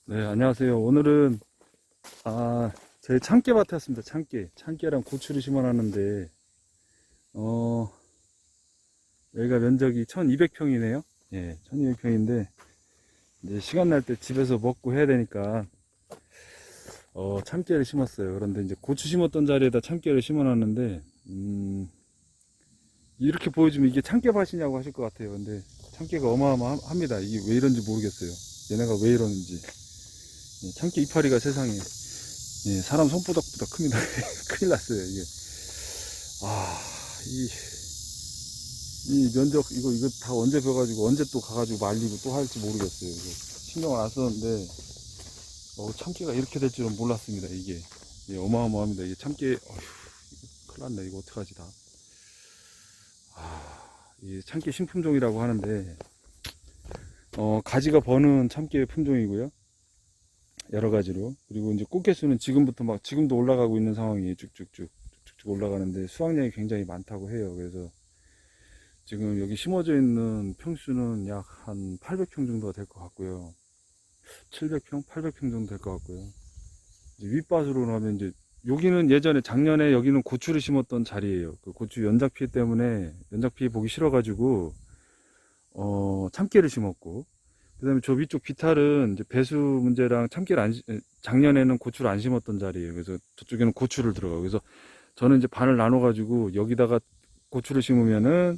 네, 안녕하세요. 오늘은, 제 참깨밭에 왔습니다. 참깨랑 고추를 심어놨는데, 어, 여기가 면적이 1200평이네요. 예, 1200평인데, 이제 시간 날 때 집에서 먹고 해야 되니까, 참깨를 심었어요. 그런데 이제 고추 심었던 자리에다 참깨를 심어놨는데, 이렇게 보여주면 이게 참깨밭이냐고 하실 것 같아요. 근데 참깨가 어마어마합니다. 이게 왜 이런지 모르겠어요. 얘네가 왜 이러는지. 예, 참깨 이파리가 세상에. 예, 사람 손바닥보다 큽니다. 큰일 났어요, 이게. 아, 이, 이 면적, 이거 다 언제 벼가지고, 언제 또 가가지고 말리고 또 할지 모르겠어요. 이거 신경을 안 썼는데, 참깨가 이렇게 될 줄은 몰랐습니다, 이게. 예, 어마어마합니다. 이게 참깨, 어휴, 이거 큰일 났네. 이거 어떡하지, 다. 이 참깨 신품종이라고 하는데, 가지가 버는 참깨 품종이고요. 여러 가지로. 그리고 이제 꽃개수는 지금도 올라가고 있는 상황이에요. 쭉쭉쭉 올라가는데 수확량이 굉장히 많다고 해요. 그래서 지금 여기 심어져 있는 평수는 약 한 800평 정도가 될 것 같고요. 700평, 800평 정도 될 것 같고요. 이제 윗밭으로 하면 이제 여기는 예전에 작년에 여기는 고추를 심었던 자리예요. 그 고추 연작 피해 때문에 연작 피해 보기 싫어가지고 참깨를 심었고, 그 다음에 저 위쪽 비탈은 이제 배수 문제랑 작년에는 고추를 안 심었던 자리예요. 그래서 저쪽에는 고추를 들어가고, 그래서 저는 이제 반을 나눠가지고 여기다가 고추를 심으면은,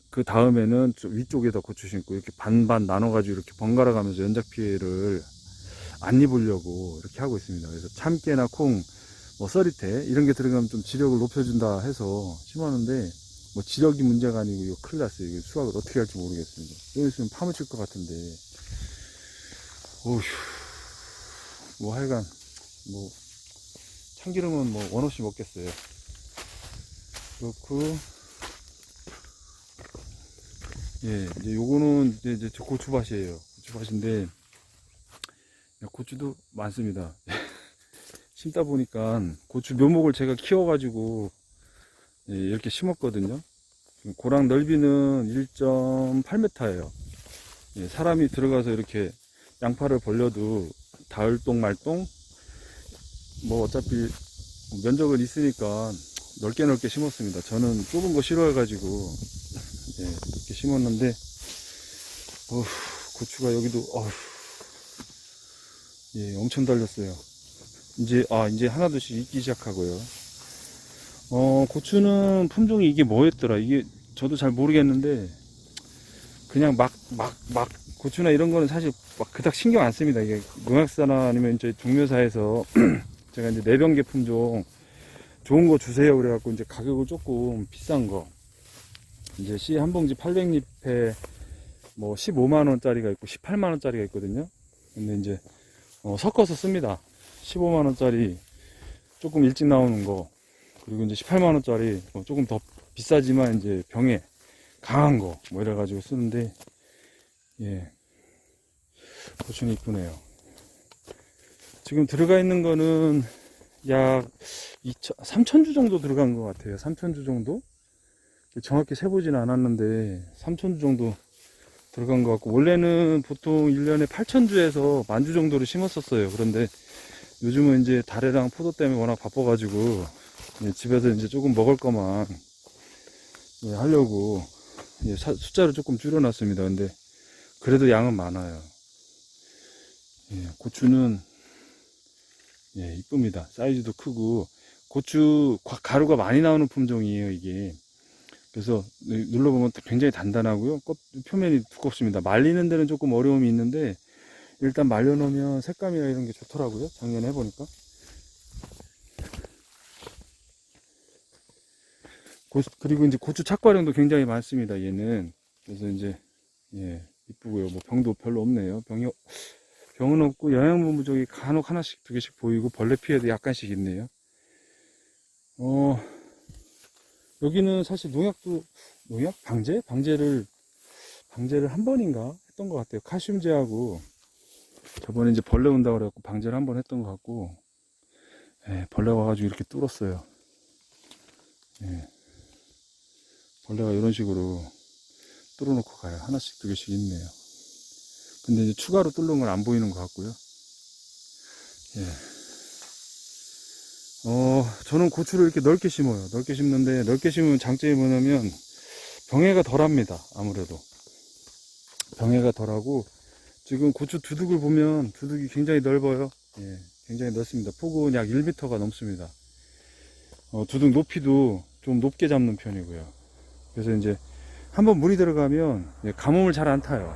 그 다음에는 위쪽에다 고추 심고, 이렇게 반반 나눠가지고 이렇게 번갈아 가면서 연작 피해를 안 입으려고 이렇게 하고 있습니다. 그래서 참깨나 콩, 뭐 썰이태, 이런 게 들어가면 좀 지력을 높여준다 해서 심었는데, 뭐 지력이 문제가 아니고 이거 큰일 났어요. 이거 수확을 어떻게 할지 모르겠습니다. 여기 있으면 파묻힐 것 같은데. 어휴, 뭐 하여간 뭐 참기름은 뭐 원 없이 먹겠어요. 그렇고, 예, 이제 요거는 이제 저 고추밭이에요. 고추밭인데 고추도 많습니다. 심다 보니까 고추 묘목을 제가 키워가지고, 예, 이렇게 심었거든요. 고랑 넓이는 1.8m예요. 예, 사람이 들어가서 이렇게 양파를 벌려도 닿을 말똥, 뭐 어차피 면적은 있으니까 넓게 심었습니다. 저는 좁은 거 싫어해가지고, 예, 이렇게 심었는데, 고추가 여기도, 예, 엄청 달렸어요. 이제 하나둘씩 익기 시작하고요. 고추는 품종이 이게 뭐였더라? 이게 저도 잘 모르겠는데, 그냥 고추나 이런 거는 사실 막 그닥 신경 안 씁니다. 이게 농약사나 아니면 이제 종묘사에서 제가 이제 내병계 품종 좋은 거 주세요. 그래갖고 이제 가격을 조금 비싼 거. 이제 씨 한 봉지 800립에 뭐 15만원짜리가 있고 18만원짜리가 있거든요. 근데 이제, 섞어서 씁니다. 15만원짜리 조금 일찍 나오는 거. 그리고 이제 18만원짜리 조금 더 비싸지만 이제 병에 강한 거. 뭐 이래가지고 쓰는데, 예. 고추는 이쁘네요. 지금 들어가 있는 거는 약 3,000주 정도 들어간 것 같아요. 3,000주 정도? 정확히 세보진 않았는데 3,000주 정도 들어간 것 같고, 원래는 보통 1년에 8,000주에서 10,000주 정도를 심었었어요. 그런데 요즘은 이제 달래랑 포도 때문에 워낙 바빠가지고, 예, 집에서 이제 조금 먹을 거만, 예, 하려고, 예, 숫자를 조금 줄여놨습니다. 근데 그래도 양은 많아요. 예, 고추는, 예, 이쁩니다. 사이즈도 크고, 고추 가루가 많이 나오는 품종이에요, 이게. 그래서 눌러보면 굉장히 단단하고요. 표면이 두껍습니다. 말리는 데는 조금 어려움이 있는데, 일단 말려놓으면 색감이나 이런 게 좋더라고요. 작년에 해보니까. 그리고 이제 고추 착과량도 굉장히 많습니다, 얘는. 그래서 이제, 예, 이쁘고요. 뭐 병도 별로 없네요. 병은 없고 영양분 부족이 간혹 하나씩 두 개씩 보이고, 벌레 피해도 약간씩 있네요. 여기는 사실 방제를 한 번인가 했던 것 같아요. 칼슘제하고, 저번에 이제 벌레 온다고 그래갖고 방제를 한 번 했던 것 같고, 예, 벌레 와가지고 이렇게 뚫었어요. 예, 벌레가 이런 식으로 뚫어놓고 가요. 하나씩 두 개씩 있네요. 근데 이제 추가로 뚫는 건 안 보이는 것 같고요. 예. 저는 고추를 이렇게 넓게 심어요. 넓게 심는데, 넓게 심으면 장점이 뭐냐면, 병해가 덜 합니다. 아무래도. 병해가 덜 하고, 지금 고추 두둑을 보면, 두둑이 굉장히 넓어요. 예, 굉장히 넓습니다. 폭은 약 1m가 넘습니다. 두둑 높이도 좀 높게 잡는 편이고요. 그래서 이제, 한번 물이 들어가면, 예, 가뭄을 잘 안 타요.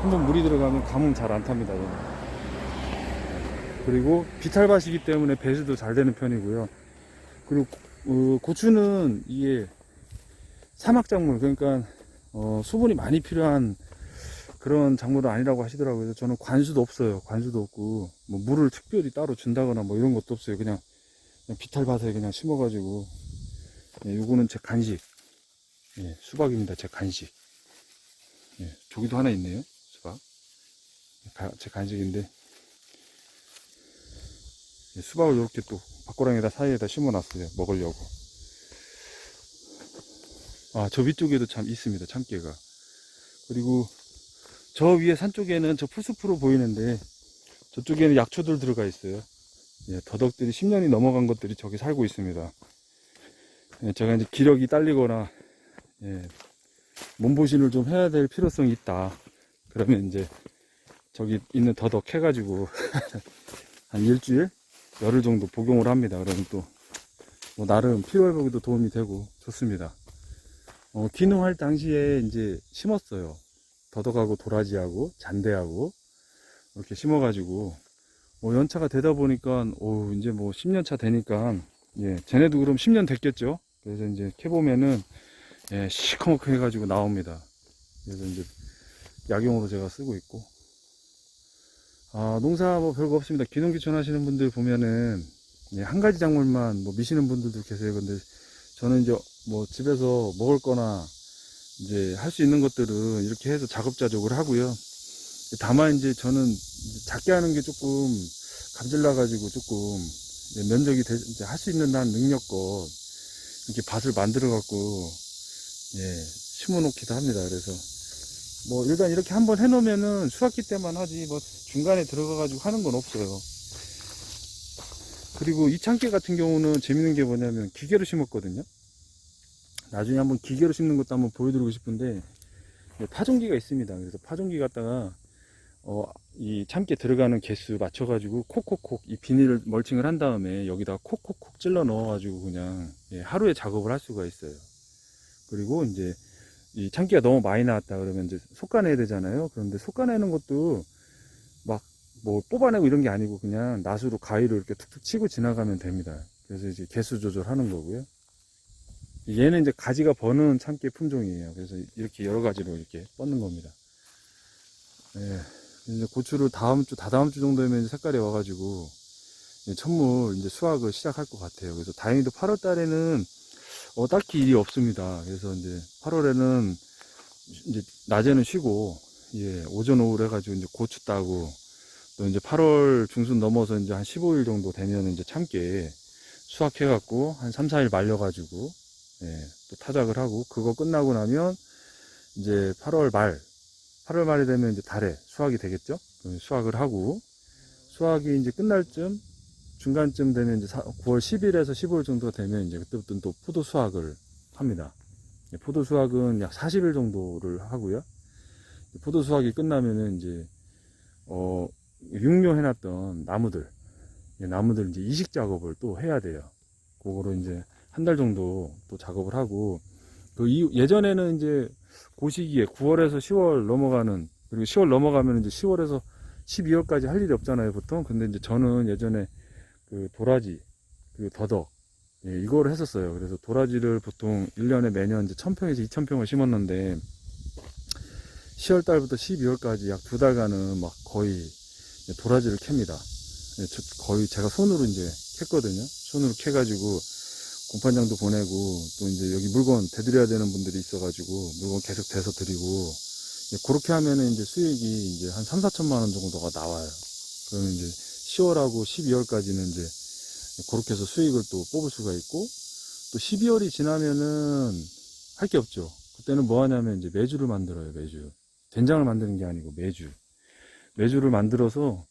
한번 물이 들어가면 가뭄 잘 안 탑니다. 얘는. 그리고 비탈밭이기 때문에 배수도 잘 되는 편이고요. 그리고 고추는 이게 사막작물, 그러니까 수분이 많이 필요한 그런 작물은 아니라고 하시더라고요. 그래서 저는 관수도 없어요. 관수도 없고 뭐 물을 특별히 따로 준다거나 뭐 이런 것도 없어요. 그냥 비탈밭에 그냥 심어가지고. 예, 요거는 제 간식. 예, 수박입니다. 제 간식. 예, 저기도 하나 있네요. 수박. 제 간식인데. 수박을 이렇게 또 밖고랑이다 사이에다 심어놨어요. 먹으려고. 아, 저 위쪽에도 참 있습니다. 참깨가. 그리고 저 위에 산 쪽에는 저 풀숲으로 보이는데 저쪽에는 약초들 들어가 있어요. 예, 더덕들이 10년이 넘어간 것들이 저기 살고 있습니다. 예, 제가 이제 기력이 딸리거나 예, 몸보신을 좀 해야 될 필요성이 있다. 그러면 이제 저기 있는 더덕 해가지고 한 일주일? 열흘 정도 복용을 합니다. 그러면 또, 뭐, 나름 피로회복에도 도움이 되고 좋습니다. 기농할 당시에 이제 심었어요. 더덕하고 도라지하고 잔대하고 이렇게 심어가지고, 연차가 되다 보니까, 이제 뭐 10년 차 되니까, 예, 쟤네도 그럼 10년 됐겠죠? 그래서 이제 캐보면은, 예, 시커멓게 해가지고 나옵니다. 그래서 이제 약용으로 제가 쓰고 있고, 농사 뭐 별거 없습니다. 귀농귀촌 하시는 분들 보면은, 예, 한 가지 작물만 뭐 미시는 분들도 계세요. 근데 저는 이제 뭐 집에서 먹을 거나 이제 할 수 있는 것들은 이렇게 해서 자급자족을 하고요. 다만 이제 저는 작게 하는 게 조금 감질나가지고 조금 면적이 이제 할 수 있는 한 능력껏 이렇게 밭을 만들어 갖고, 예, 심어 놓기도 합니다. 그래서 뭐 일단 이렇게 한번 해놓으면은 수확기 때만 하지 뭐 중간에 들어가가지고 하는 건 없어요. 그리고 이 참깨 같은 경우는 재밌는 게 뭐냐면 기계로 심었거든요. 나중에 한번 기계로 심는 것도 한번 보여드리고 싶은데 파종기가 있습니다. 그래서 파종기 갖다가 이 참깨 들어가는 개수 맞춰가지고 콕콕콕 이 비닐 멀칭을 한 다음에 여기다가 콕콕콕 찔러 넣어가지고 그냥, 예, 하루에 작업을 할 수가 있어요. 그리고 이제 이 참깨가 너무 많이 나왔다 그러면 이제 솎아내야 되잖아요. 그런데 솎아내는 것도 막 뭐 뽑아내고 이런 게 아니고 그냥 낫으로 가위로 이렇게 툭툭 치고 지나가면 됩니다. 그래서 이제 개수 조절하는 거고요. 얘는 이제 가지가 버는 참깨 품종이에요. 그래서 이렇게 여러 가지로 이렇게 뻗는 겁니다. 예. 이제 고추를 다다음 주 정도면 이제 색깔이 와가지고 첫물 이제 수확을 시작할 것 같아요. 그래서 다행히도 8월 달에는 딱히 일이 없습니다. 그래서 이제 8월에는 이제 낮에는 쉬고, 예, 오전 오후를 해가지고 이제 고추 따고, 또 이제 8월 중순 넘어서 이제 한 15일 정도 되면 이제 참깨 수확해갖고 한 3, 4일 말려가지고, 예, 또 타작을 하고, 그거 끝나고 나면 이제 8월 말이 되면 이제 달에 수확이 되겠죠? 수확을 하고, 수확이 이제 끝날 쯤, 중간쯤 되면 이제 9월 10일에서 15일 정도가 되면 이제 그때부터는 또 포도 수확을 합니다. 포도 수확은 약 40일 정도를 하고요. 포도 수확이 끝나면은 이제 육묘해놨던 나무들 이제 이식 작업을 또 해야 돼요. 그거로 이제 한 달 정도 또 작업을 하고, 예전에는 이제 그 시기에 9월에서 10월 넘어가는, 그리고 10월 넘어가면 이제 10월에서 12월까지 할 일이 없잖아요, 보통. 근데 이제 저는 예전에 그 도라지, 그 더덕, 예, 이거를 했었어요. 그래서 도라지를 보통 1년에 매년 이제 1000평에서 2000평을 심었는데, 10월 달부터 12월까지 약 2달간은 막 거의 도라지를 캡니다. 예, 거의 제가 손으로 이제 캤거든요. 손으로 캐가지고 공판장도 보내고, 또 이제 여기 물건 대드려야 되는 분들이 있어가지고 물건 계속 대서 드리고, 예, 그렇게 하면은 이제 수익이 이제 한 3, 4천만 원 정도가 나와요. 그러면 이제 10월하고 12월까지는 이제 그렇게 해서 수익을 또 뽑을 수가 있고, 또 12월이 지나면은 할 게 없죠. 그때는 뭐 하냐면 이제 매주를 만들어요. 매주. 된장을 만드는 게 아니고 매주를 만들어서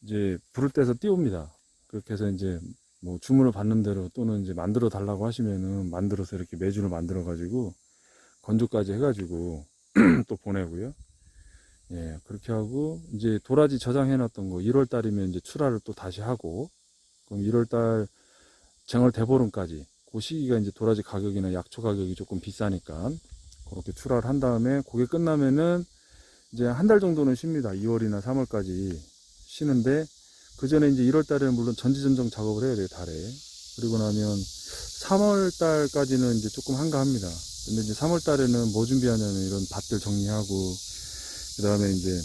이제 불을 떼서 띄웁니다. 그렇게 해서 이제 뭐 주문을 받는 대로 또는 이제 만들어 달라고 하시면은 만들어서 이렇게 매주를 만들어 가지고 건조까지 해가지고 또 보내고요. 예, 그렇게 하고 이제 도라지 저장해 놨던 거 1월 달이면 이제 출하를 또 다시 하고, 그럼 1월 달 정월 대보름까지 그 시기가 이제 도라지 가격이나 약초 가격이 조금 비싸니까 그렇게 출하를 한 다음에 그게 끝나면은 이제 한 달 정도는 쉽니다. 2월이나 3월까지 쉬는데, 그 전에 이제 1월 달에는 물론 전지전정 작업을 해야 돼요, 달에. 그리고 나면 3월 달까지는 이제 조금 한가합니다. 근데 이제 3월 달에는 뭐 준비하냐면 이런 밭들 정리하고, 그 다음에 이제,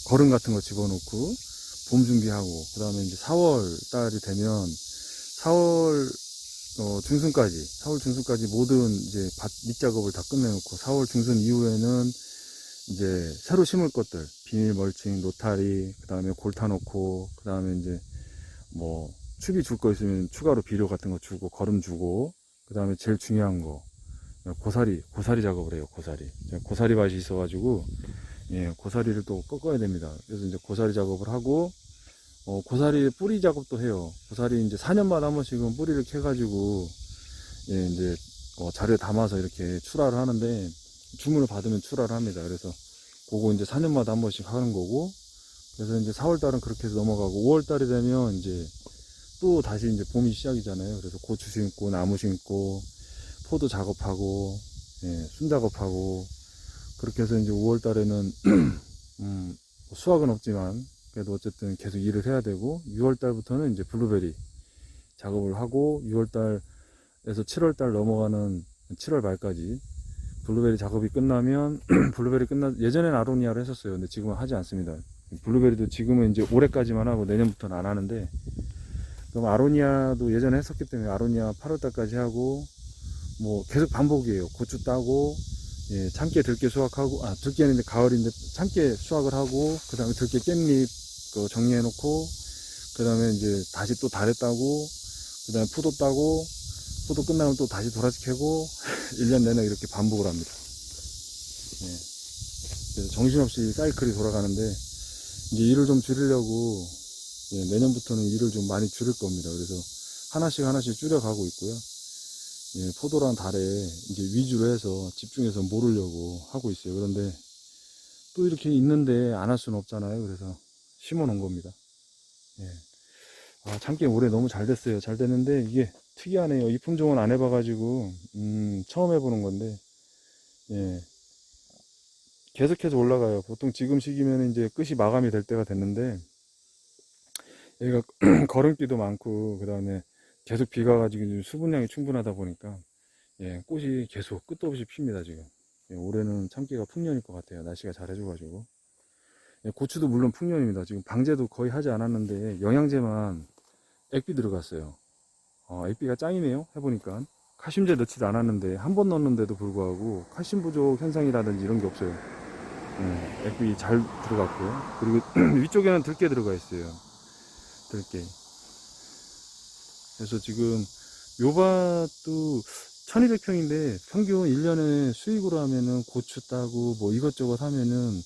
거름 같은 거 집어넣고, 봄 준비하고, 그 다음에 이제 4월 달이 되면, 4월 중순까지, 4월 중순까지 모든 이제 밭 밑작업을 다 끝내놓고, 4월 중순 이후에는 이제 새로 심을 것들, 비닐 멀칭, 노타리, 그 다음에 골타 놓고, 그 다음에 이제 뭐 추비 줄 거 있으면 추가로 비료 같은 거 주고, 거름 주고, 그 다음에 제일 중요한 거, 고사리 작업을 해요, 고사리. 제가 고사리 밭이 있어가지고, 예, 고사리를 또 꺾어야 됩니다. 그래서 이제 고사리 작업을 하고, 고사리 뿌리 작업도 해요. 고사리 이제 4년마다 한 번씩은 뿌리를 캐가지고, 예, 이제, 자료에 담아서 이렇게 출하를 하는데, 주문을 받으면 출하를 합니다. 그래서, 그거 이제 4년마다 한 번씩 하는 거고, 그래서 이제 4월달은 그렇게 해서 넘어가고, 5월달이 되면 이제, 또 다시 이제 봄이 시작이잖아요. 그래서 고추 심고, 나무 심고, 포도 작업하고, 예, 순 작업하고, 그렇게 해서 이제 5월달에는, 수확은 없지만, 그래도 어쨌든 계속 일을 해야 되고, 6월달부터는 이제 블루베리 작업을 하고, 6월달에서 7월달 넘어가는 7월 말까지, 블루베리 작업이 끝나면, 예전엔 아로니아를 했었어요. 근데 지금은 하지 않습니다. 블루베리도 지금은 이제 올해까지만 하고 내년부터는 안 하는데, 그럼 아로니아도 예전에 했었기 때문에 아로니아 8월달까지 하고, 뭐 계속 반복이에요. 고추 따고, 예, 참깨 들깨 수확하고, 들깨는 이제 가을인데 참깨 수확을 하고, 그 다음에 들깨 깻잎 정리해 놓고, 그 다음에 이제 다시 또 다래 따고, 그 다음에 포도 따고, 포도 끝나면 또 다시 도라지 캐고, 1년 내내 이렇게 반복을 합니다. 예. 그래서 정신없이 사이클이 돌아가는데, 이제 일을 좀 줄이려고, 예, 내년부터는 일을 좀 많이 줄일 겁니다. 그래서 하나씩 하나씩 줄여가고 있고요. 예, 포도랑 달에 이제 위주로 해서 집중해서 모르려고 하고 있어요. 그런데 또 이렇게 있는데 안 할 수는 없잖아요. 그래서 심어 놓은 겁니다. 예. 참깨 올해 너무 잘 됐어요. 잘 됐는데 이게 특이하네요. 이 품종은 안 해봐가지고 처음 해보는 건데, 예, 계속해서 올라가요. 보통 지금 시기면 이제 끝이 마감이 될 때가 됐는데, 얘가 거름기도 많고, 그 다음에 계속 비가 가지고 수분량이 충분하다 보니까, 예, 꽃이 계속 끝도 없이 핍니다, 지금. 예, 올해는 참깨가 풍년일 것 같아요. 날씨가 잘 해줘가지고. 예, 고추도 물론 풍년입니다. 지금 방제도 거의 하지 않았는데, 영양제만 액비 들어갔어요. 액비가 짱이네요. 해보니까. 칼슘제 넣지도 않았는데, 한 번 넣었는데도 불구하고, 칼슘 부족 현상이라든지 이런 게 없어요. 예, 액비 잘 들어갔고요. 그리고 위쪽에는 들깨 들어가 있어요. 들깨. 그래서 지금 요 밭도 1200평인데 평균 1년에 수익으로 하면은 고추 따고 뭐 이것저것 하면은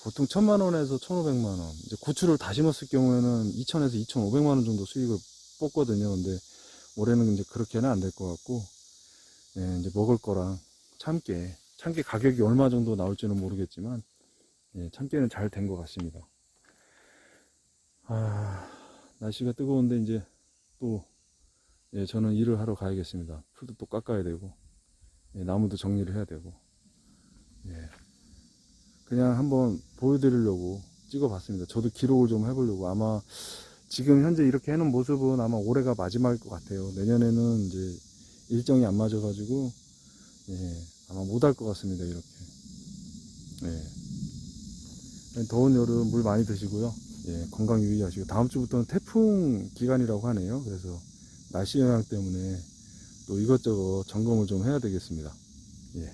보통 1000만원에서 1500만원. 이제 고추를 다 심었을 경우에는 2000에서 2500만원 정도 수익을 뽑거든요. 근데 올해는 이제 그렇게는 안 될 것 같고, 예, 이제 먹을 거랑 참깨 가격이 얼마 정도 나올지는 모르겠지만, 예, 참깨는 잘 된 것 같습니다. 날씨가 뜨거운데 이제 또, 예, 저는 일을 하러 가야겠습니다. 풀도 또 깎아야 되고, 예, 나무도 정리를 해야 되고, 예, 그냥 한번 보여드리려고 찍어봤습니다. 저도 기록을 좀 해보려고. 아마 지금 현재 이렇게 해놓은 모습은 아마 올해가 마지막일 것 같아요. 내년에는 이제 일정이 안 맞아가지고, 예, 아마 못 할 것 같습니다. 이렇게. 예. 더운 여름 물 많이 드시고요. 예, 건강 유의하시고, 다음 주부터는 태풍 기간이라고 하네요. 그래서 날씨 영향 때문에 또 이것저것 점검을 좀 해야 되겠습니다. 예.